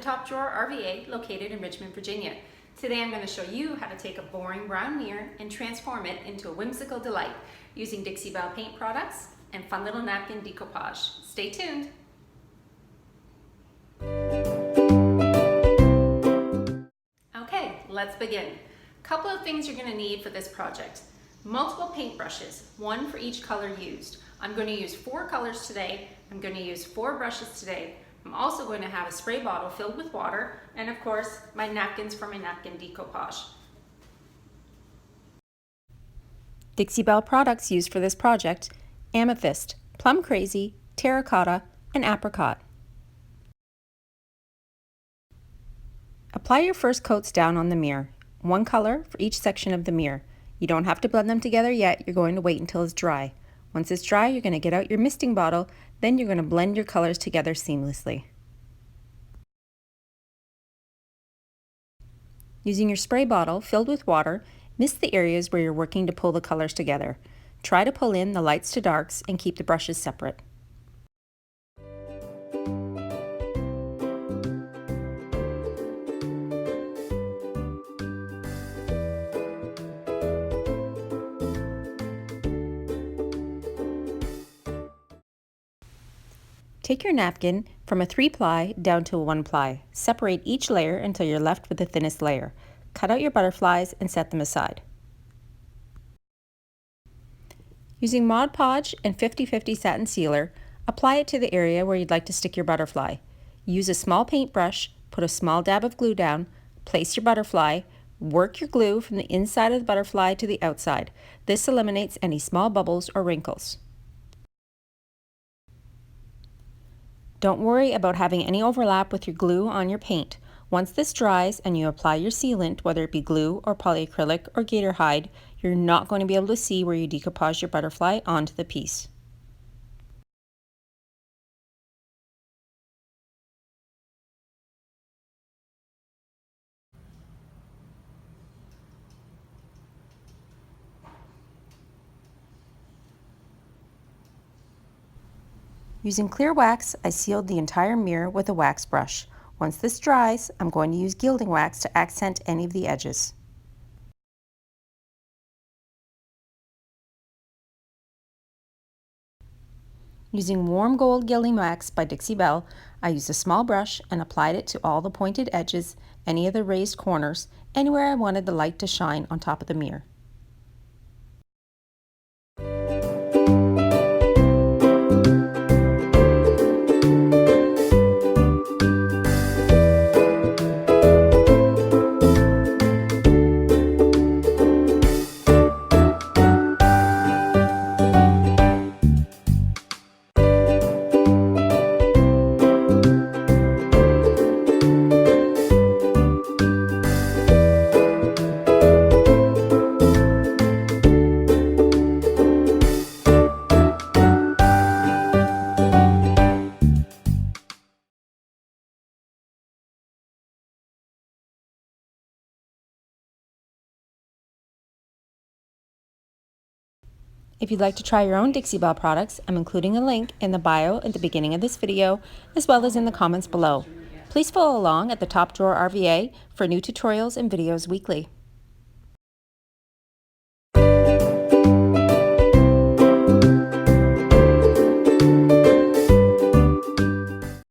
Top Drawer RVA located in Richmond, Virginia. Today I'm going to show you how to take a boring brown mirror and transform it into a whimsical delight using Dixie Belle paint products and fun little napkin decoupage. Stay tuned! Okay, let's begin. Couple of things you're going to need for this project. Multiple paintbrushes, one for each color used. I'm going to use 4 colors today. I'm going to use 4 brushes today. I'm also going to have a spray bottle filled with water and of course my napkins for my napkin decoupage. Dixie Belle products used for this project: Amethyst, Plum Crazy, Terracotta, and Apricot. Apply your first coats down on the mirror, one color for each section of the mirror. You don't have to blend them together yet, you're going to wait until it's dry. Once it's dry, you're going to get out your misting bottle, then you're going to blend your colors together seamlessly. Using your spray bottle filled with water, mist the areas where you're working to pull the colors together. Try to pull in the lights to darks and keep the brushes separate. Take your napkin from a 3-ply down to a 1-ply. Separate each layer until you're left with the thinnest layer. Cut out your butterflies and set them aside. Using Mod Podge and 50/50 satin sealer, apply it to the area where you'd like to stick your butterfly. Use a small paintbrush, put a small dab of glue down, place your butterfly, work your glue from the inside of the butterfly to the outside. This eliminates any small bubbles or wrinkles. Don't worry about having any overlap with your glue on your paint. Once this dries and you apply your sealant, whether it be glue or polyacrylic or gator hide, you're not going to be able to see where you decoupage your butterfly onto the piece. Using clear wax, I sealed the entire mirror with a wax brush. Once this dries, I'm going to use gilding wax to accent any of the edges. Using warm gold gilding wax by Dixie Belle, I used a small brush and applied it to all the pointed edges, any of the raised corners, anywhere I wanted the light to shine on top of the mirror. If you'd like to try your own Dixie Belle products, I'm including a link in the bio at the beginning of this video, as well as in the comments below. Please follow along at the Top Drawer RVA for new tutorials and videos weekly.